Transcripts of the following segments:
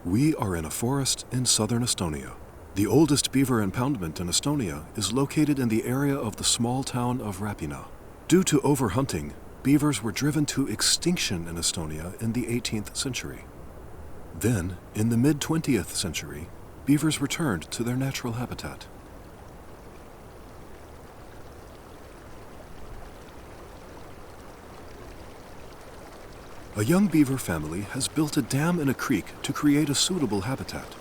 We are in a forest in southern Estonia. The oldest beaver impoundment in Estonia is located in the area of the small town of Rapina. Due to overhunting, beavers were driven to extinction in Estonia in the 18th century. Then, in the mid-20th century, beavers returned to their natural habitat. A young beaver family has built a dam in a creek to create a suitable habitat.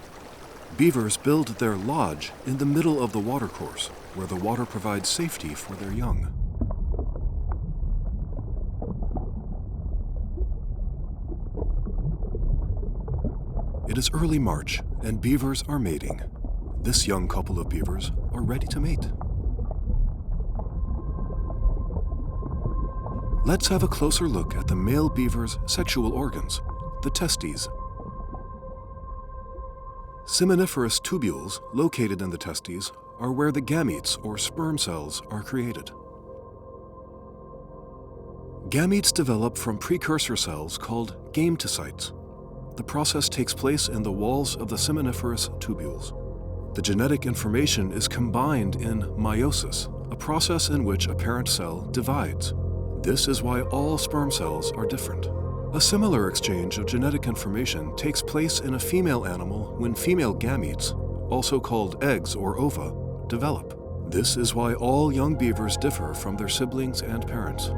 Beavers build their lodge in the middle of the watercourse, where the water provides safety for their young. It is early March, and beavers are mating. This young couple of beavers are ready to mate. Let's have a closer look at the male beaver's sexual organs, the testes. Seminiferous tubules located in the testes are where the gametes or sperm cells are created. Gametes develop from precursor cells called gametocytes. The process takes place in the walls of the seminiferous tubules. The genetic information is combined in meiosis, a process in which a parent cell divides. This is why all sperm cells are different. A similar exchange of genetic information takes place in a female animal when female gametes, also called eggs or ova, develop. This is why all young beavers differ from their siblings and parents.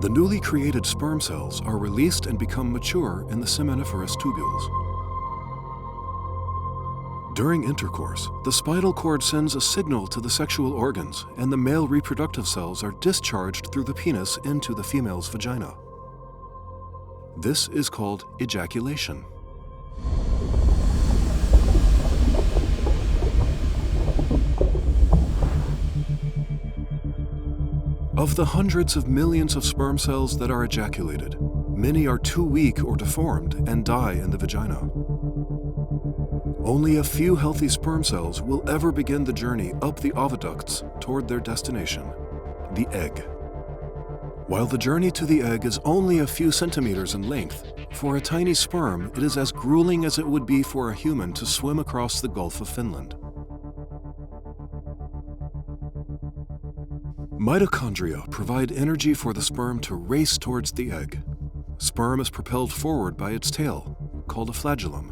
The newly created sperm cells are released and become mature in the seminiferous tubules. During intercourse, the spinal cord sends a signal to the sexual organs, and the male reproductive cells are discharged through the penis into the female's vagina. This is called ejaculation. Of the hundreds of millions of sperm cells that are ejaculated, many are too weak or deformed and die in the vagina. Only a few healthy sperm cells will ever begin the journey up the oviducts toward their destination, the egg. While the journey to the egg is only a few centimeters in length, for a tiny sperm it is as grueling as it would be for a human to swim across the Gulf of Finland. Mitochondria provide energy for the sperm to race towards the egg. Sperm is propelled forward by its tail, called a flagellum.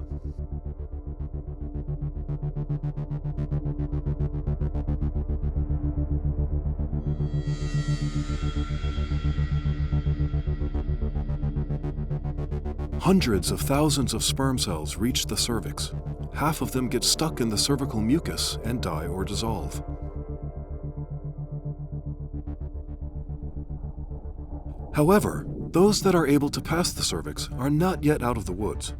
Hundreds of thousands of sperm cells reach the cervix. Half of them get stuck in the cervical mucus and die or dissolve. However, those that are able to pass the cervix are not yet out of the woods.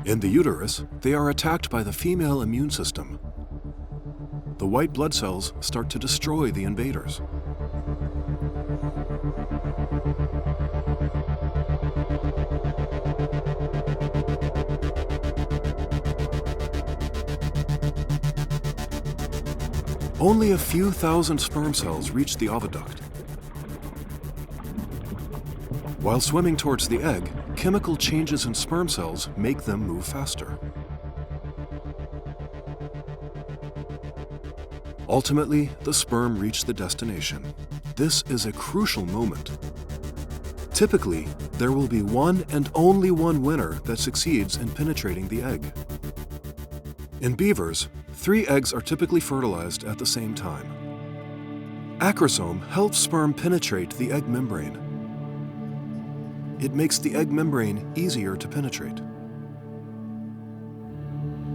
In the uterus, they are attacked by the female immune system. The white blood cells start to destroy the invaders. Only a few thousand sperm cells reach the oviduct. While swimming towards the egg, chemical changes in sperm cells make them move faster. Ultimately, the sperm reach the destination. This is a crucial moment. Typically, there will be one and only one winner that succeeds in penetrating the egg. In beavers, 3 eggs are typically fertilized at the same time. Acrosome helps sperm penetrate the egg membrane. It makes the egg membrane easier to penetrate.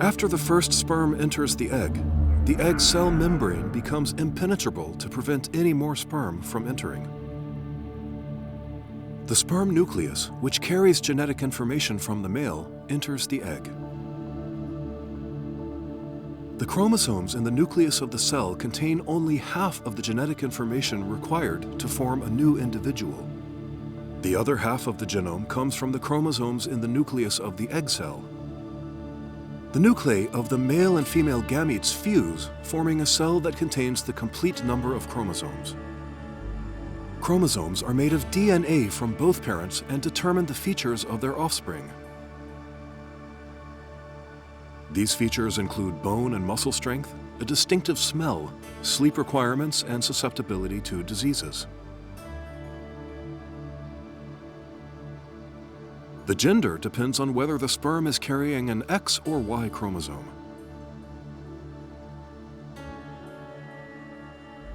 After the first sperm enters the egg cell membrane becomes impenetrable to prevent any more sperm from entering. The sperm nucleus, which carries genetic information from the male, enters the egg. The chromosomes in the nucleus of the cell contain only half of the genetic information required to form a new individual. The other half of the genome comes from the chromosomes in the nucleus of the egg cell. The nuclei of the male and female gametes fuse, forming a cell that contains the complete number of chromosomes. Chromosomes are made of DNA from both parents and determine the features of their offspring. These features include bone and muscle strength, a distinctive smell, sleep requirements, and susceptibility to diseases. The gender depends on whether the sperm is carrying an X or Y chromosome.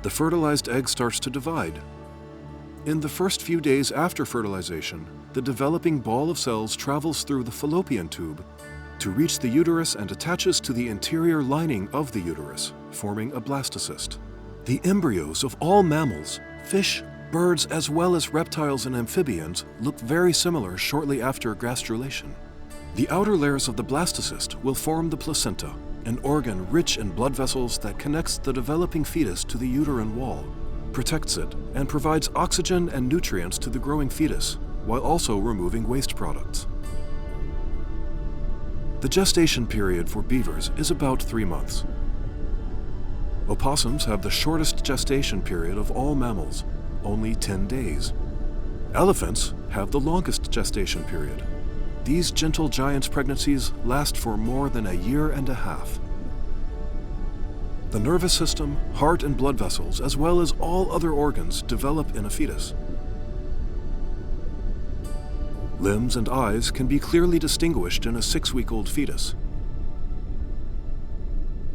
The fertilized egg starts to divide. In the first few days after fertilization, the developing ball of cells travels through the fallopian tube to reach the uterus and attaches to the interior lining of the uterus, forming a blastocyst. The embryos of all mammals, fish, birds, as well as reptiles and amphibians look very similar shortly after gastrulation. The outer layers of the blastocyst will form the placenta, an organ rich in blood vessels that connects the developing fetus to the uterine wall, protects it, and provides oxygen and nutrients to the growing fetus, while also removing waste products. The gestation period for beavers is about 3 months. Opossums have the shortest gestation period of all mammals, only 10 days. Elephants have the longest gestation period. These gentle giants' pregnancies last for more than a year and a half. The nervous system, heart and blood vessels, as well as all other organs, develop in a fetus. Limbs and eyes can be clearly distinguished in a 6-week-old fetus.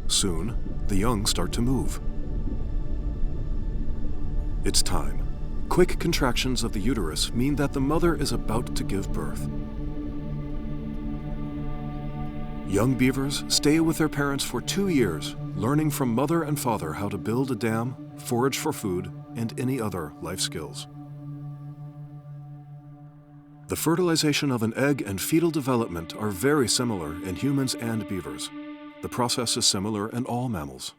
Soon, the young start to move. It's time. Quick contractions of the uterus mean that the mother is about to give birth. Young beavers stay with their parents for 2 years, learning from mother and father how to build a dam, forage for food, and any other life skills. The fertilization of an egg and fetal development are very similar in humans and beavers. The process is similar in all mammals.